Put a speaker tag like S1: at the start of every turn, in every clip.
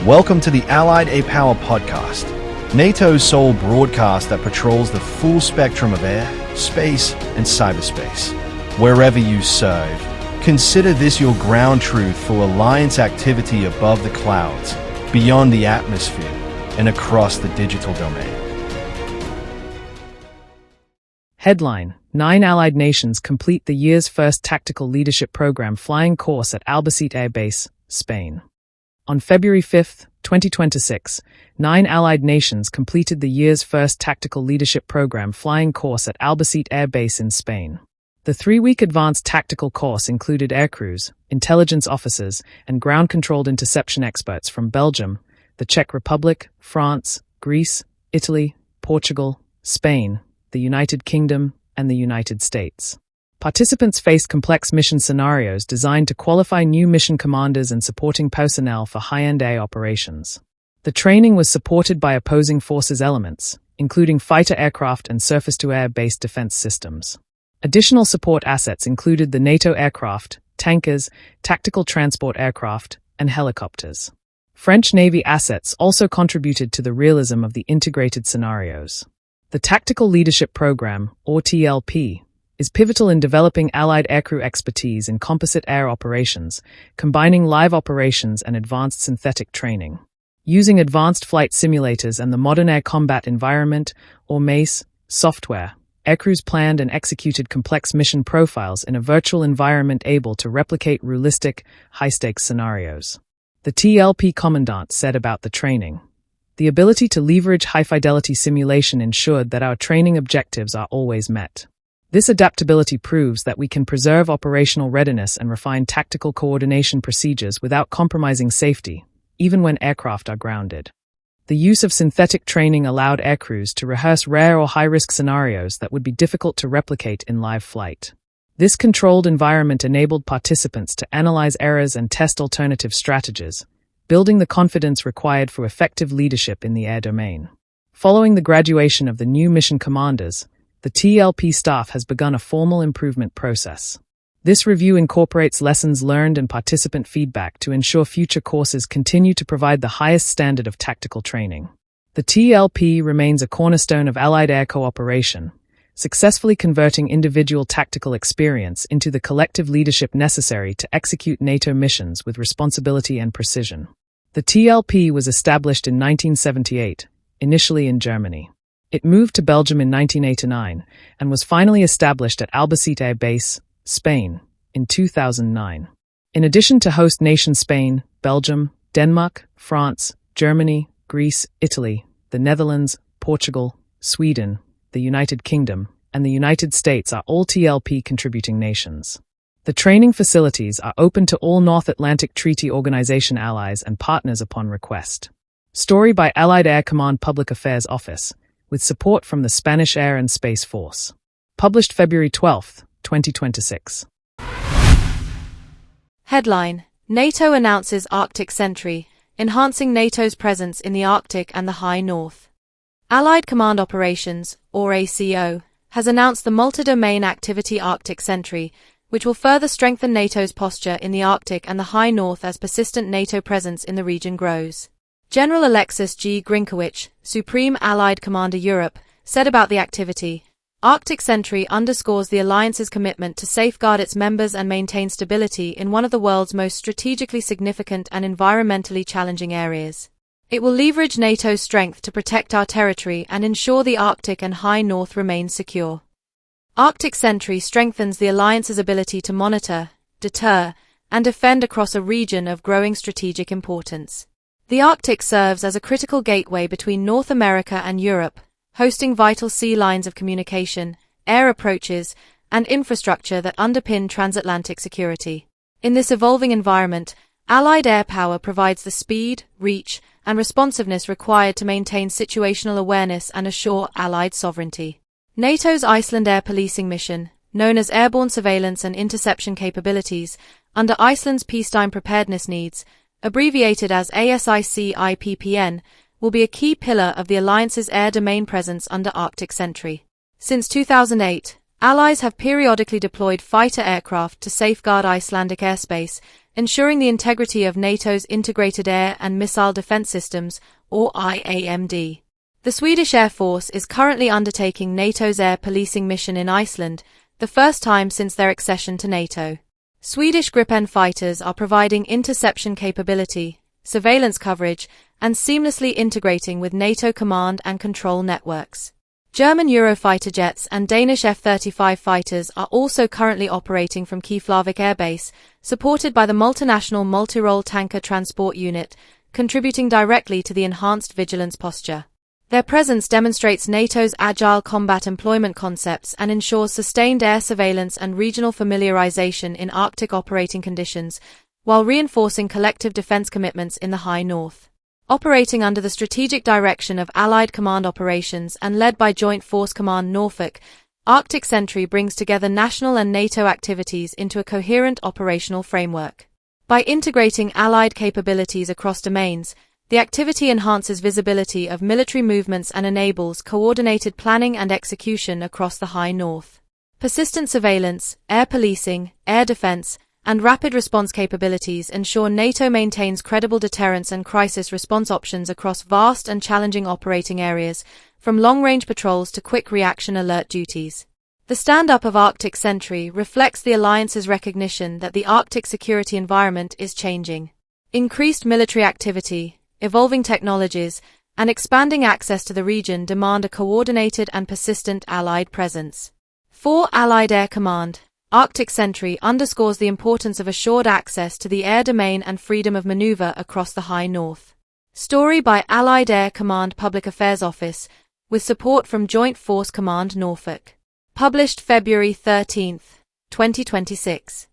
S1: Welcome to the Allied Air Power podcast, NATO's sole broadcast that patrols the full spectrum of air, space, and cyberspace. Wherever you serve, consider this your ground truth for alliance activity above the clouds, beyond the atmosphere, and across the digital domain.
S2: Headline: 9 Allied nations complete the year's first tactical leadership program flying course at Albacete Air Base, Spain. On February 5, 2026, 9 Allied nations completed the year's first tactical leadership program flying course at Albacete Air Base in Spain. The 3-week advanced tactical course included aircrews, intelligence officers, and ground-controlled interception experts from Belgium, the Czech Republic, France, Greece, Italy, Portugal, Spain, the United Kingdom, and the United States. Participants faced complex mission scenarios designed to qualify new mission commanders and supporting personnel for high-end air operations. The training was supported by opposing forces elements, including fighter aircraft and surface-to-air based defense systems. Additional support assets included the NATO aircraft, tankers, tactical transport aircraft, and helicopters. French Navy assets also contributed to the realism of the integrated scenarios. The Tactical Leadership Program, or TLP, is pivotal in developing Allied aircrew expertise in composite air operations, combining live operations and advanced synthetic training. Using advanced flight simulators and the Modern Air Combat Environment, or MACE, software, aircrews planned and executed complex mission profiles in a virtual environment able to replicate realistic, high-stakes scenarios. The TLP commandant said about the training: "The ability to leverage high-fidelity simulation ensured that our training objectives are always met. This adaptability proves that we can preserve operational readiness and refine tactical coordination procedures without compromising safety, even when aircraft are grounded." The use of synthetic training allowed aircrews to rehearse rare or high-risk scenarios that would be difficult to replicate in live flight. This controlled environment enabled participants to analyze errors and test alternative strategies, building the confidence required for effective leadership in the air domain. Following the graduation of the new mission commanders, the TLP staff has begun a formal improvement process. This review incorporates lessons learned and participant feedback to ensure future courses continue to provide the highest standard of tactical training. The TLP remains a cornerstone of Allied air cooperation, successfully converting individual tactical experience into the collective leadership necessary to execute NATO missions with responsibility and precision. The TLP was established in 1978, initially in Germany. It moved to Belgium in 1989 and was finally established at Albacete Air Base, Spain, in 2009. In addition to host nation Spain, Belgium, Denmark, France, Germany, Greece, Italy, the Netherlands, Portugal, Sweden, the United Kingdom, and the United States are all TLP contributing nations. The training facilities are open to all North Atlantic Treaty Organization allies and partners upon request. Story by Allied Air Command Public Affairs Office, with support from the Spanish Air and Space Force. Published February 12, 2026.
S3: Headline: NATO announces Arctic Sentry, enhancing NATO's presence in the Arctic and the High North. Allied Command Operations, or ACO, has announced the multi-domain activity Arctic Sentry, which will further strengthen NATO's posture in the Arctic and the High North as persistent NATO presence in the region grows. General Alexis G. Grinkowicz, Supreme Allied Commander Europe, said about the activity: "Arctic Sentry underscores the alliance's commitment to safeguard its members and maintain stability in one of the world's most strategically significant and environmentally challenging areas. It will leverage NATO's strength to protect our territory and ensure the Arctic and High North remain secure." Arctic Sentry strengthens the alliance's ability to monitor, deter, and defend across a region of growing strategic importance. The Arctic serves as a critical gateway between North America and Europe, hosting vital sea lines of communication, air approaches, and infrastructure that underpin transatlantic security. In this evolving environment, Allied air power provides the speed, reach, and responsiveness required to maintain situational awareness and assure Allied sovereignty. NATO's Iceland Air Policing Mission, known as Airborne Surveillance and Interception Capabilities, under Iceland's peacetime preparedness needs, abbreviated as ASIC-IPPN, will be a key pillar of the Alliance's air domain presence under Arctic Sentry. Since 2008, Allies have periodically deployed fighter aircraft to safeguard Icelandic airspace, ensuring the integrity of NATO's Integrated Air and Missile Defense Systems, or IAMD. The Swedish Air Force is currently undertaking NATO's air policing mission in Iceland, the first time since their accession to NATO. Swedish Gripen fighters are providing interception capability, surveillance coverage, and seamlessly integrating with NATO command and control networks. German Eurofighter jets and Danish F-35 fighters are also currently operating from Keflavik Air Base, supported by the multinational multi-role tanker transport unit, contributing directly to the enhanced vigilance posture. Their presence demonstrates NATO's agile combat employment concepts and ensures sustained air surveillance and regional familiarization in Arctic operating conditions, while reinforcing collective defense commitments in the High North. Operating under the strategic direction of Allied Command Operations and led by Joint Force Command Norfolk, Arctic Sentry brings together national and NATO activities into a coherent operational framework. By integrating Allied capabilities across domains, the activity enhances visibility of military movements and enables coordinated planning and execution across the High North. Persistent surveillance, air policing, air defense, and rapid response capabilities ensure NATO maintains credible deterrence and crisis response options across vast and challenging operating areas, from long-range patrols to quick reaction alert duties. The stand-up of Arctic Sentry reflects the alliance's recognition that the Arctic security environment is changing. Increased military activity, evolving technologies, and expanding access to the region demand a coordinated and persistent Allied presence. For Allied Air Command, Arctic Sentry underscores the importance of assured access to the air domain and freedom of maneuver across the High North. Story by Allied Air Command Public Affairs Office, with support from Joint Force Command Norfolk. Published February 13, 2026.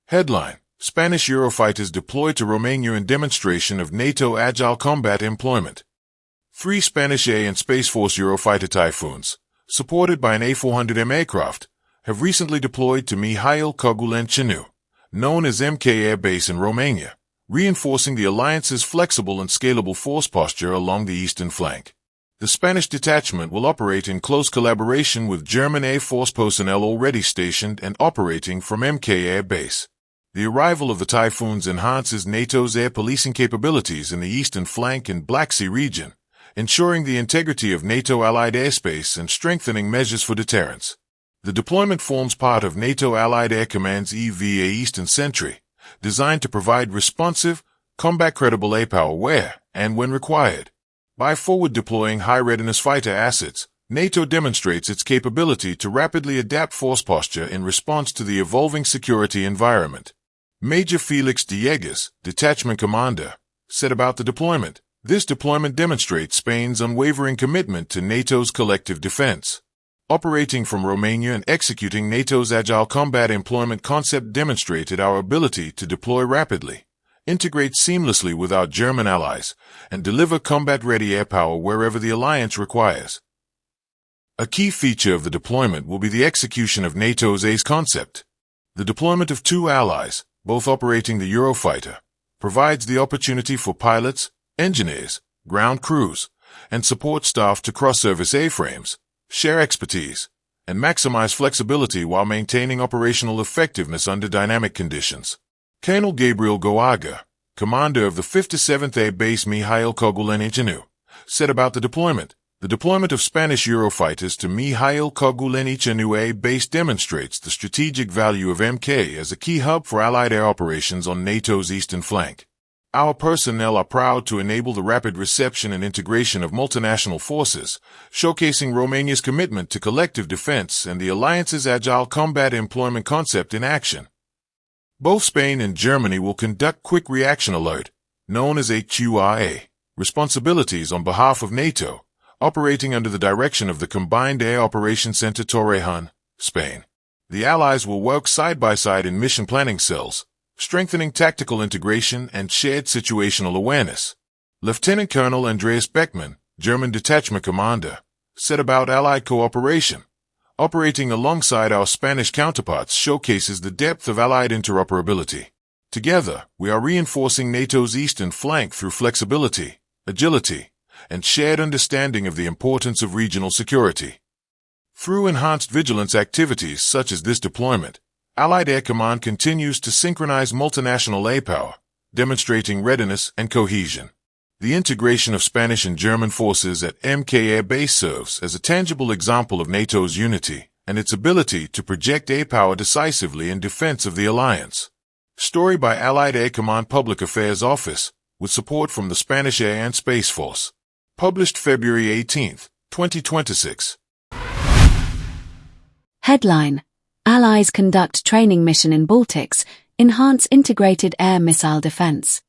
S4: Headline: Spanish Eurofighters deployed to Romania in demonstration of NATO Agile Combat Employment. 3 Spanish Air and Space Force Eurofighter Typhoons, supported by an A400M aircraft, have recently deployed to Mihail Cogulin-Chinu, known as MK Air Base in Romania, reinforcing the alliance's flexible and scalable force posture along the eastern flank. The Spanish detachment will operate in close collaboration with German Air Force personnel already stationed and operating from MK Air Base. The arrival of the Typhoons enhances NATO's air policing capabilities in the eastern flank and Black Sea region, ensuring the integrity of NATO allied airspace and strengthening measures for deterrence. The deployment forms part of NATO Allied Air Command's EVA Eastern Sentry, designed to provide responsive, combat-credible air power where and when required. By forward-deploying high-readiness fighter assets, NATO demonstrates its capability to rapidly adapt force posture in response to the evolving security environment. Major Felix Diegues, detachment commander, said about the deployment, "This deployment demonstrates Spain's unwavering commitment to NATO's collective defense. Operating from Romania and executing NATO's Agile Combat Employment concept demonstrated our ability to deploy rapidly, integrate seamlessly with our German allies, and deliver combat-ready air power wherever the alliance requires." A key feature of the deployment will be the execution of NATO's ACE concept. The deployment of 2 allies, both operating the Eurofighter, provides the opportunity for pilots, engineers, ground crews, and support staff to cross-service airframes, share expertise, and maximize flexibility while maintaining operational effectiveness under dynamic conditions. Colonel Gabriel Goaga, commander of the 57th Air Base Mihail Cogulin-Chinu, said about the deployment, "The deployment of Spanish Eurofighters to Mihail Cogulin-Chinu Air Base demonstrates the strategic value of MK as a key hub for Allied air operations on NATO's eastern flank. Our personnel are proud to enable the rapid reception and integration of multinational forces, showcasing Romania's commitment to collective defense and the alliance's Agile Combat Employment concept in action." Both Spain and Germany will conduct Quick Reaction Alert, known as HURA, responsibilities on behalf of NATO, operating under the direction of the Combined Air Operations Center Torrejón, Spain. The allies will work side by side in mission planning cells, strengthening tactical integration and shared situational awareness. Lieutenant Colonel Andreas Beckmann, German detachment commander, said about Allied cooperation, "Operating alongside our Spanish counterparts showcases the depth of Allied interoperability. Together, we are reinforcing NATO's eastern flank through flexibility, agility, and shared understanding of the importance of regional security." Through enhanced vigilance activities such as this deployment, Allied Air Command continues to synchronize multinational air power, demonstrating readiness and cohesion. The integration of Spanish and German forces at MK Air Base serves as a tangible example of NATO's unity and its ability to project air power decisively in defense of the alliance. Story by Allied Air Command Public Affairs Office, with support from the Spanish Air and Space Force. Published February 18, 2026.
S5: Headline: Allies conduct training mission in Baltics, enhance integrated air missile defense.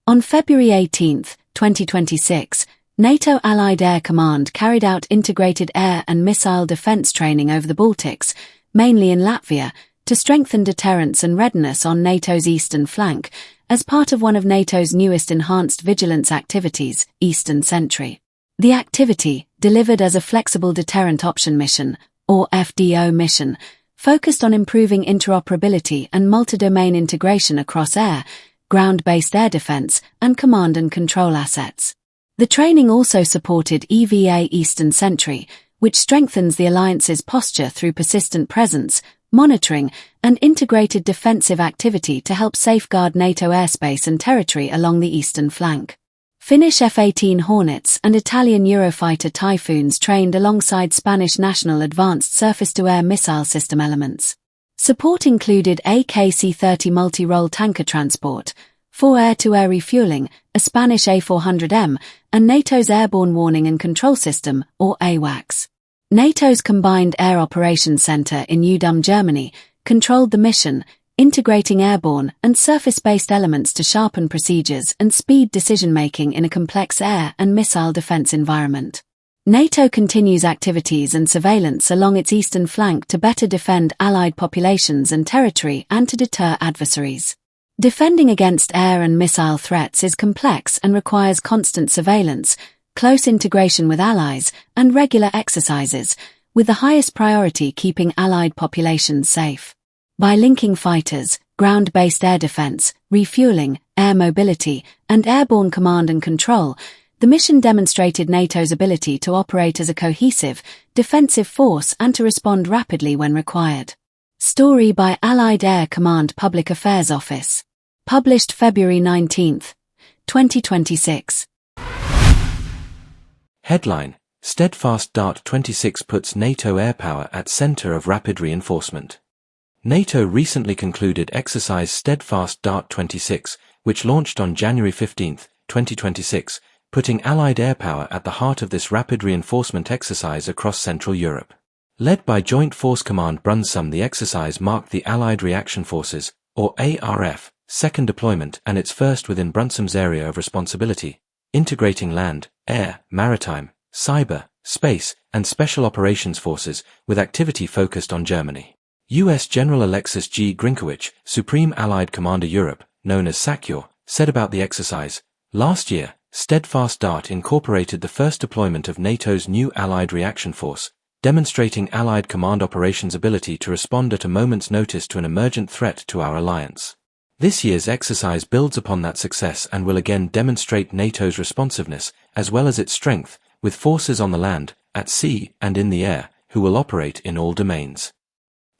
S5: On February 18, 2026, NATO Allied Air Command carried out integrated air and missile defense training over the Baltics, mainly in Latvia, to strengthen deterrence and readiness on NATO's eastern flank, as part of one of NATO's newest enhanced vigilance activities, Eastern Sentry. The activity, delivered as a Flexible Deterrent Option Mission, or FDO mission, focused on improving interoperability and multi-domain integration across air, ground-based air defense, and command and control assets. The training also supported EVA Eastern Sentry, which strengthens the alliance's posture through persistent presence, monitoring, and integrated defensive activity to help safeguard NATO airspace and territory along the eastern flank. Finnish F-18 Hornets and Italian Eurofighter Typhoons trained alongside Spanish National Advanced Surface-to-Air Missile System elements. Support included AKC-30 multi-role tanker transport, 4 air-to-air refueling, a Spanish A400M, and NATO's Airborne Warning and Control System, or AWACS. NATO's Combined Air Operations Center in Udum, Germany, controlled the mission, integrating airborne and surface-based elements to sharpen procedures and speed decision-making in a complex air and missile defense environment. NATO continues activities and surveillance along its eastern flank to better defend Allied populations and territory and to deter adversaries. Defending against air and missile threats is complex and requires constant surveillance, close integration with allies, and regular exercises, with the highest priority keeping Allied populations safe. By linking fighters, ground-based air defense, refueling, air mobility, and airborne command and control, the mission demonstrated NATO's ability to operate as a cohesive, defensive force and to respond rapidly when required. Story by Allied Air Command Public Affairs Office. Published February 19, 2026.
S6: Headline: Steadfast Dart 26 puts NATO air power at center of rapid reinforcement. NATO recently concluded exercise Steadfast Dart 26, which launched on January 15, 2026, putting Allied air power at the heart of this rapid reinforcement exercise across Central Europe. Led by Joint Force Command Brunsum, the exercise marked the Allied Reaction Forces, or ARF, second deployment and its first within Brunsum's area of responsibility, integrating land, air, maritime, cyber, space, and special operations forces, with activity focused on Germany. U.S. General Alexis G. Grinkowicz, Supreme Allied Commander Europe, known as SACEUR, said about the exercise, "Last year, Steadfast Dart incorporated the first deployment of NATO's new Allied Reaction Force, demonstrating Allied command operations' ability to respond at a moment's notice to an emergent threat to our alliance. This year's exercise builds upon that success and will again demonstrate NATO's responsiveness, as well as its strength, with forces on the land, at sea, and in the air, who will operate in all domains."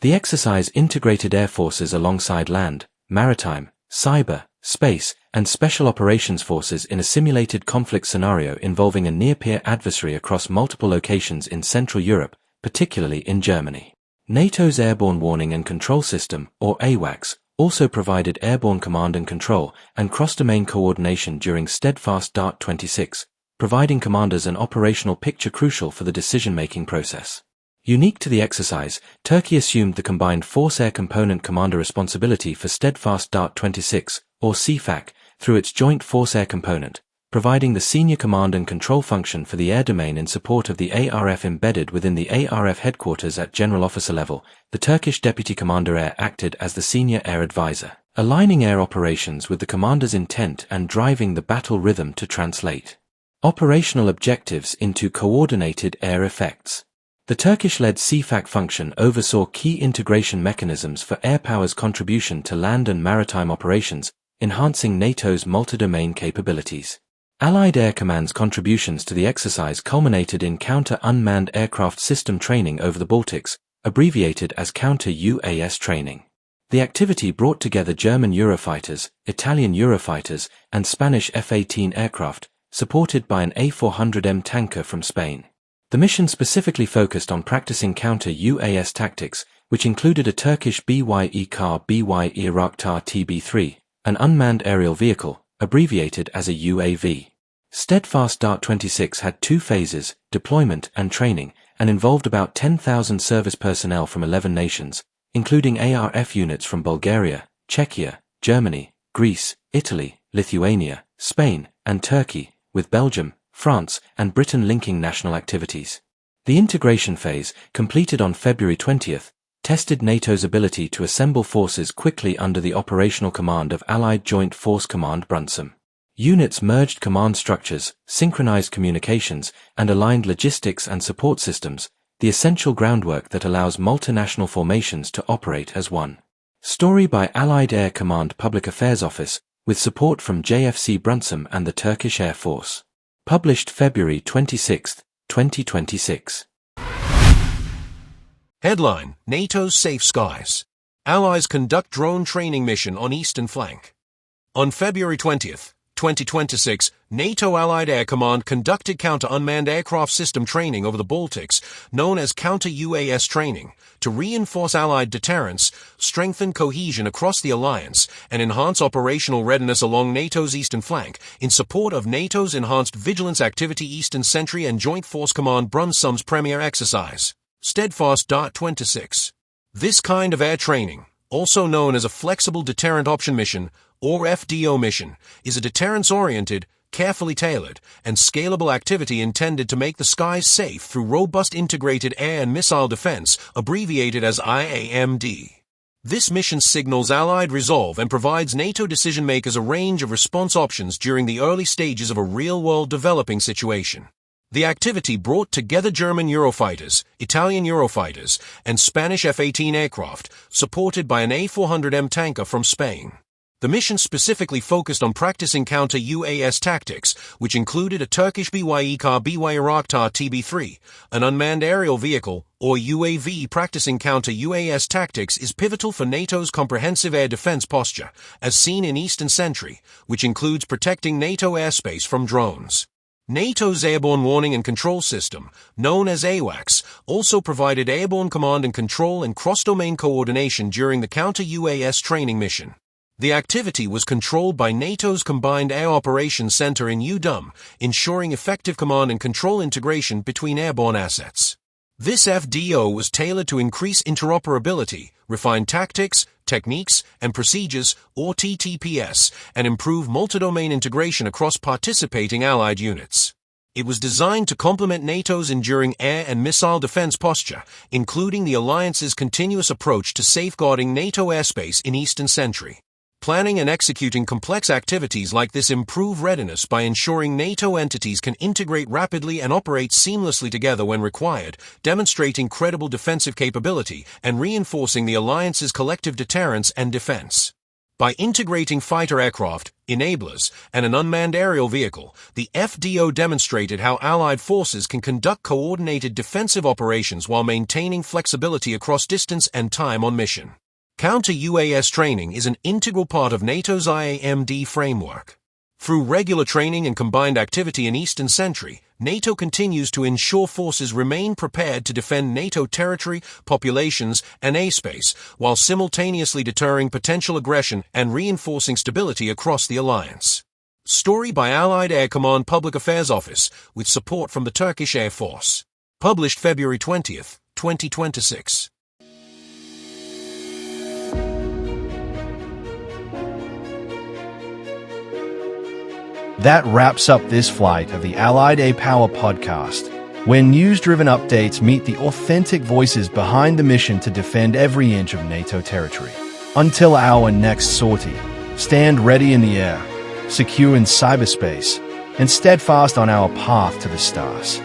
S6: The exercise integrated air forces alongside land, maritime, cyber, space, and special operations forces in a simulated conflict scenario involving a near-peer adversary across multiple locations in Central Europe, particularly in Germany. NATO's Airborne Warning and Control System, or AWACS, also provided airborne command and control and cross-domain coordination during Steadfast Dart 26, providing commanders an operational picture crucial for the decision-making process. Unique to the exercise, Turkey assumed the Combined Force Air Component Commander responsibility for Steadfast Dart 26, or CFAC, through its Joint Force Air Component, providing the senior command and control function for the air domain in support of the ARF. Embedded within the ARF headquarters at general officer level, the Turkish Deputy Commander Air acted as the senior air advisor, aligning air operations with the commander's intent and driving the battle rhythm to translate operational objectives into coordinated air effects. The Turkish-led CFAC function oversaw key integration mechanisms for air power's contribution to land and maritime operations, enhancing NATO's multi-domain capabilities. Allied Air Command's contributions to the exercise culminated in counter-unmanned aircraft system training over the Baltics, abbreviated as counter-UAS training. The activity brought together German Eurofighters, Italian Eurofighters, and Spanish F-18 aircraft, supported by an A400M tanker from Spain. The mission specifically focused on practicing counter-UAS tactics, which included a Turkish BYE-KAR BYE Iraktar TB3, an unmanned aerial vehicle, abbreviated as a UAV. Steadfast Dart 26 had 2 phases, deployment and training, and involved about 10,000 service personnel from 11 nations, including ARF units from Bulgaria, Czechia, Germany, Greece, Italy, Lithuania, Spain, and Turkey, with Belgium, France, and Britain linking national activities. The integration phase, completed on February 20th, tested NATO's ability to assemble forces quickly under the operational command of Allied Joint Force Command Brunsum. Units merged command structures, synchronized communications, and aligned logistics and support systems, the essential groundwork that allows multinational formations to operate as one. Story by Allied Air Command Public Affairs Office, with support from JFC Brunsum and the Turkish Air Force. Published February 26, 2026.
S7: Headline: NATO's Safe Skies. Allies conduct drone training mission on eastern flank. On February 20th, 2026, NATO Allied Air Command conducted counter-unmanned aircraft system training over the Baltics, known as counter-UAS training, to reinforce Allied deterrence, strengthen cohesion across the alliance, and enhance operational readiness along NATO's eastern flank, in support of NATO's enhanced vigilance activity Eastern Sentry and Joint Force Command Brunsum's premier exercise. Steadfast Dart 26. This kind of air training, also known as a Flexible Deterrent Option Mission, or FDO mission, is a deterrence-oriented, carefully tailored, and scalable activity intended to make the skies safe through robust integrated air and missile defense, abbreviated as IAMD. This mission signals Allied resolve and provides NATO decision-makers a range of response options during the early stages of a real-world developing situation. The activity brought together German Eurofighters, Italian Eurofighters, and Spanish F-18 aircraft, supported by an A400M tanker from Spain. The mission specifically focused on practicing counter-UAS tactics, which included a Turkish BYE-KAR BYE Iraktar TB3, an unmanned aerial vehicle, or UAV. Practicing counter-UAS tactics is pivotal for NATO's comprehensive air defense posture, as seen in Eastern Sentry, which includes protecting NATO airspace from drones. NATO's Airborne Warning and Control System, known as AWACS, also provided airborne command and control and cross-domain coordination during the counter-UAS training mission. The activity was controlled by NATO's Combined Air Operations Center in UDUM, ensuring effective command and control integration between airborne assets. This FDO was tailored to increase interoperability, refine tactics, techniques, and procedures, or TTPS, and improve multi-domain integration across participating Allied units. It was designed to complement NATO's enduring air and missile defense posture, including the alliance's continuous approach to safeguarding NATO airspace in Eastern Sentry. Planning and executing complex activities like this improve readiness by ensuring NATO entities can integrate rapidly and operate seamlessly together when required, demonstrating credible defensive capability and reinforcing the alliance's collective deterrence and defense. By integrating fighter aircraft, enablers, and an unmanned aerial vehicle, the FDO demonstrated how Allied forces can conduct coordinated defensive operations while maintaining flexibility across distance and time on mission. Counter-UAS training is an integral part of NATO's IAMD framework. Through regular training and combined activity in Eastern Sentry, NATO continues to ensure forces remain prepared to defend NATO territory, populations, and airspace, while simultaneously deterring potential aggression and reinforcing stability across the alliance. Story by Allied Air Command Public Affairs Office, with support from the Turkish Air Force. Published February 20th, 2026.
S1: That wraps up this flight of the Allied A Power podcast, where news-driven updates meet the authentic voices behind the mission to defend every inch of NATO territory. Until our next sortie, stand ready in the air, secure in cyberspace, and steadfast on our path to the stars.